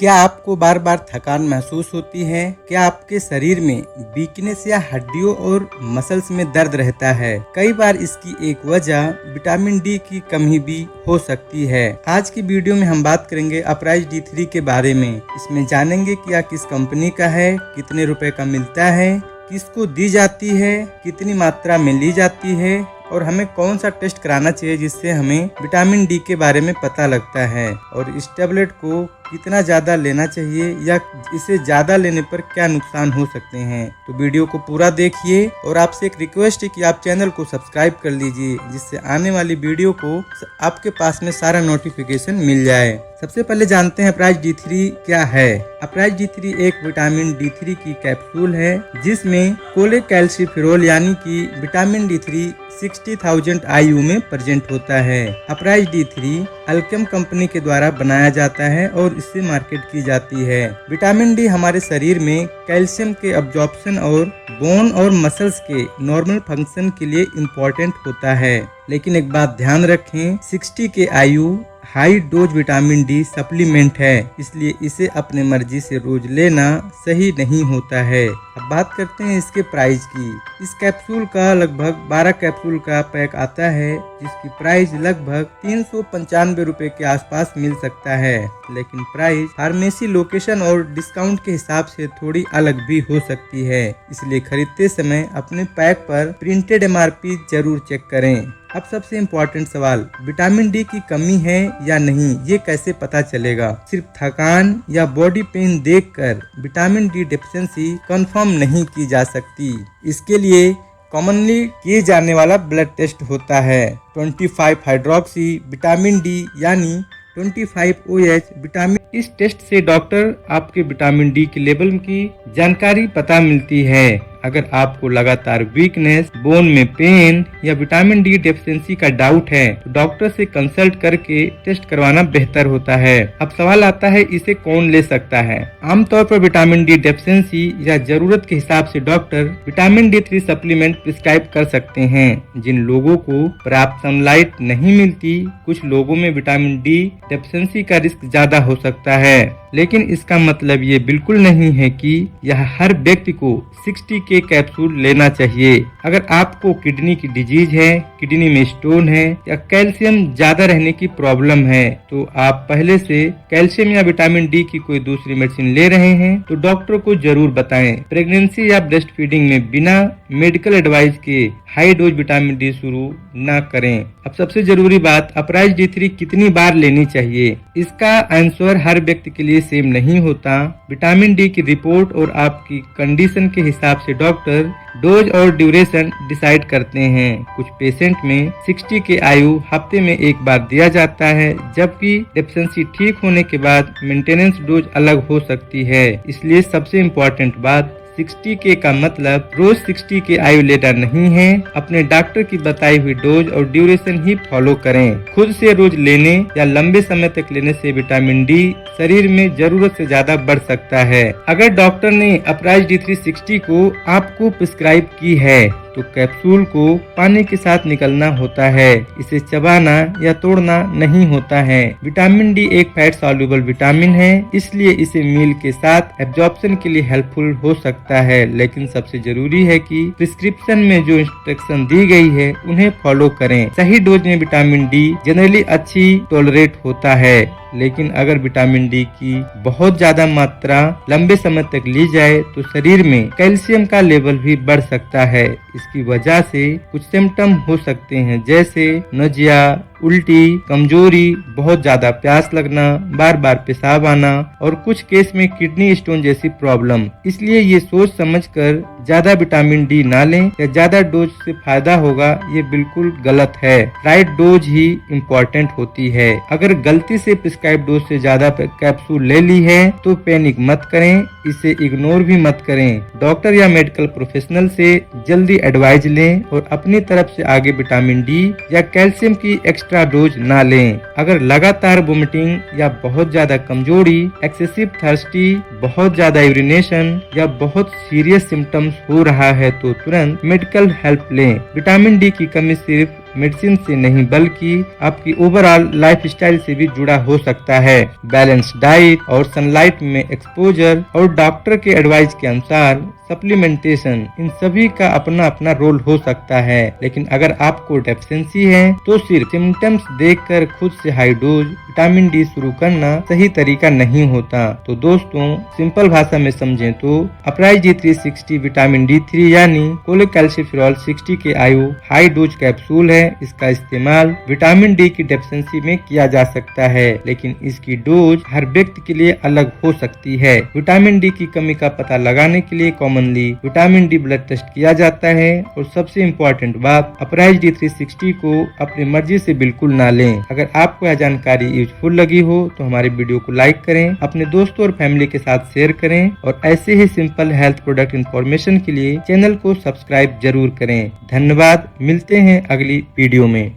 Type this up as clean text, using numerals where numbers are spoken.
क्या आपको बार बार थकान महसूस होती है? क्या आपके शरीर में वीकनेस या हड्डियों और मसल्स में दर्द रहता है? कई बार इसकी एक वजह विटामिन डी की कमी भी हो सकती है। आज की वीडियो में हम बात करेंगे अपराइज D3 के बारे में। इसमें जानेंगे कि यह किस कंपनी का है, कितने रुपए का मिलता है, किसको दी जाती है, कितनी मात्रा में ली जाती है और हमें कौन सा टेस्ट कराना चाहिए जिससे हमें विटामिन डी के बारे में पता लगता है, और इस टेबलेट को कितना ज़्यादा लेना चाहिए या इसे ज़्यादा लेने पर क्या नुकसान हो सकते हैं। तो वीडियो को पूरा देखिए और आपसे एक रिक्वेस्ट है कि आप चैनल को सब्सक्राइब कर लीजिए, जिससे आने वाली वीडियो को आपके पास में सारा नोटिफिकेशन मिल जाए। सबसे पहले जानते हैं अपराइज D3 क्या है। अपराइज D3 एक विटामिन D3 की कैप्सूल है जिसमें कोलेकैल्सिफेरॉल यानी कि विटामिन D3 60,000 IU में प्रेजेंट होता है। अपराइज D3 अल्केम कंपनी के द्वारा बनाया जाता है और इससे मार्केट की जाती है। विटामिन डी हमारे शरीर में कैल्शियम के अब्जॉर्प्शन और बोन और मसल्स के नॉर्मल फंक्शन के लिए इम्पोर्टेंट होता है। लेकिन एक बात ध्यान रखें, 60 के IU high dose vitamin D supplement है, इसलिए इसे अपने मर्जी से रोज लेना सही नहीं होता है। अब बात करते हैं इसके प्राइस की। इस कैप्सूल का लगभग 12 कैप्सूल का पैक आता है जिसकी प्राइस लगभग 395 रुपए के आसपास मिल सकता है। लेकिन प्राइस फार्मेसी लोकेशन और डिस्काउंट के हिसाब से थोड़ी अलग भी हो सकती है, इसलिए खरीदते समय अपने पैक पर प्रिंटेड MRP जरूर चेक करें। अब सबसे इम्पोर्टेंट सवाल, विटामिन डी की कमी है या नहीं, ये कैसे पता चलेगा? सिर्फ थकान या बॉडी पेन देखकर विटामिन डी डेफिशिएंसी कंफर्म नहीं की जा सकती। इसके लिए कॉमनली किए जाने वाला ब्लड टेस्ट होता है 25 हाइड्रोक्सी विटामिन डी यानी 25 OH विटामिन। इस टेस्ट से डॉक्टर आपके विटामिन डी के लेवल की जानकारी पता मिलती है। अगर आपको लगातार वीकनेस, बोन में पेन या विटामिन डी डेफिशिएंसी का डाउट है तो डॉक्टर से कंसल्ट करके टेस्ट करवाना बेहतर होता है। अब सवाल आता है, इसे कौन ले सकता है? आमतौर पर विटामिन डी डेफिशिएंसी या जरूरत के हिसाब से doctor vitamin D3 supplement prescribe कर सकते हैं। जिन लोगों को पर्याप्त सनलाइट नहीं मिलती, कुछ लोगों में विटामिन डी डेफिशिएंसी का रिस्क ज्यादा हो सकता है, लेकिन इसका मतलब ये बिल्कुल नहीं है कि यह हर व्यक्ति को 60 के कैप्सूल लेना चाहिए। अगर आपको किडनी की डिजीज है, किडनी में स्टोन है या कैल्शियम ज्यादा रहने की प्रॉब्लम है, तो आप पहले से कैल्शियम या विटामिन डी की कोई दूसरी मेडिसिन ले रहे हैं तो डॉक्टर को जरूर बताएं। प्रेगनेंसी या ब्रेस्ट फीडिंग में बिना मेडिकल एडवाइस के हाई डोज विटामिन डी शुरू न करें। अब सबसे जरूरी बात, अपराइज D3 कितनी बार लेनी चाहिए? इसका आंसर हर व्यक्ति के लिए सेम नहीं होता। विटामिन डी की रिपोर्ट और आपकी कंडीशन के हिसाब से डॉक्टर डोज और ड्यूरेशन डिसाइड करते हैं। कुछ पेशेंट में 60 के IU हफ्ते में एक बार दिया जाता है, जबकि डेफिशिएंसी ठीक होने के बाद मेंटेनेंस डोज अलग हो सकती है। इसलिए सबसे इम्पोर्टेंट बात, 60 के का मतलब रोज 60 के IU लेना नहीं है। अपने डॉक्टर की बताई हुई डोज और ड्यूरेशन ही फॉलो करें। खुद से रोज लेने या लंबे समय तक लेने से विटामिन डी शरीर में जरूरत से ज्यादा बढ़ सकता है। अगर डॉक्टर ने अपराइज D3 60 को आपको प्रिस्क्राइब की है तो कैप्सूल को पानी के साथ निकलना होता है, इसे चबाना या तोड़ना नहीं होता है। विटामिन डी एक फैट सॉल्युबल विटामिन है, इसलिए इसे मील के साथ एब्जॉर्प्शन के लिए हेल्पफुल हो सकता है। लेकिन सबसे जरूरी है कि प्रिस्क्रिप्शन में जो इंस्ट्रक्शन दी गई है उन्हें फॉलो करें। सही डोज में विटामिन डी जनरली अच्छी टॉलरेट होता है, लेकिन अगर विटामिन डी की बहुत ज्यादा मात्रा लंबे समय तक ली जाए तो शरीर में कैल्शियम का लेवल भी बढ़ सकता है। इसकी वजह से कुछ सिम्टम हो सकते हैं, जैसे नजिया, उल्टी, कमजोरी, बहुत ज्यादा प्यास लगना, बार बार पेशाब आना और कुछ केस में किडनी स्टोन जैसी प्रॉब्लम। इसलिए ये सोच समझकर ज्यादा विटामिन डी ना लें या ज्यादा डोज से फायदा होगा, ये बिल्कुल गलत है। राइट डोज ही इम्पोर्टेंट होती है। अगर गलती से प्रिस्क्राइब डोज से ज्यादा कैप्सूल ले ली है तो पैनिक मत करें, इसे इग्नोर भी मत करें। डॉक्टर या मेडिकल प्रोफेशनल से जल्दी एडवाइज लें और अपनी तरफ से आगे विटामिन डी या कैल्शियम की एक्स्ट्रा डोज ना लें। अगर लगातार वोमिटिंग या बहुत ज्यादा कमजोरी, एक्सेसिव थर्स्टी, बहुत ज्यादा यूरिनेशन या बहुत सीरियस सिम्टम्स हो रहा है तो तुरंत मेडिकल हेल्प लें। विटामिन डी की कमी सिर्फ मेडिसिन से नहीं बल्कि आपकी ओवरऑल लाइफस्टाइल से भी जुड़ा हो सकता है। बैलेंस डाइट और सनलाइट में एक्सपोजर और डॉक्टर के एडवाइस के अनुसार सप्लीमेंटेशन, इन सभी का अपना अपना रोल हो सकता है। लेकिन अगर आपको डेफिशिएंसी है तो सिर्फ सिम्टम्स देखकर खुद से हाई डोज विटामिन डी शुरू करना सही तरीका नहीं होता। तो दोस्तों, सिंपल भाषा में समझें तो अपराइज D360 विटामिन D3 यानी कोलेकैल्सिफेरॉल 60 के आयु हाई डोज कैप्सूल है। इसका इस्तेमाल विटामिन डी की डेफिशिएंसी में किया जा सकता है, लेकिन इसकी डोज हर व्यक्ति के लिए अलग हो सकती है। विटामिन डी की कमी का पता लगाने के लिए commonly vitamin D blood test किया जाता है। और सबसे इम्पोर्टेंट बात, अपराइज D360 को अपनी मर्जी से बिल्कुल ना लें। अगर आपको यह जानकारी यूजफुल लगी हो तो हमारे वीडियो को लाइक करें, अपने दोस्तों और फैमिली के साथ शेयर करें और ऐसे ही सिंपल हेल्थ प्रोडक्ट इन्फॉर्मेशन के लिए चैनल को सब्सक्राइब जरूर करें। धन्यवाद, मिलते हैं अगली वीडियो में।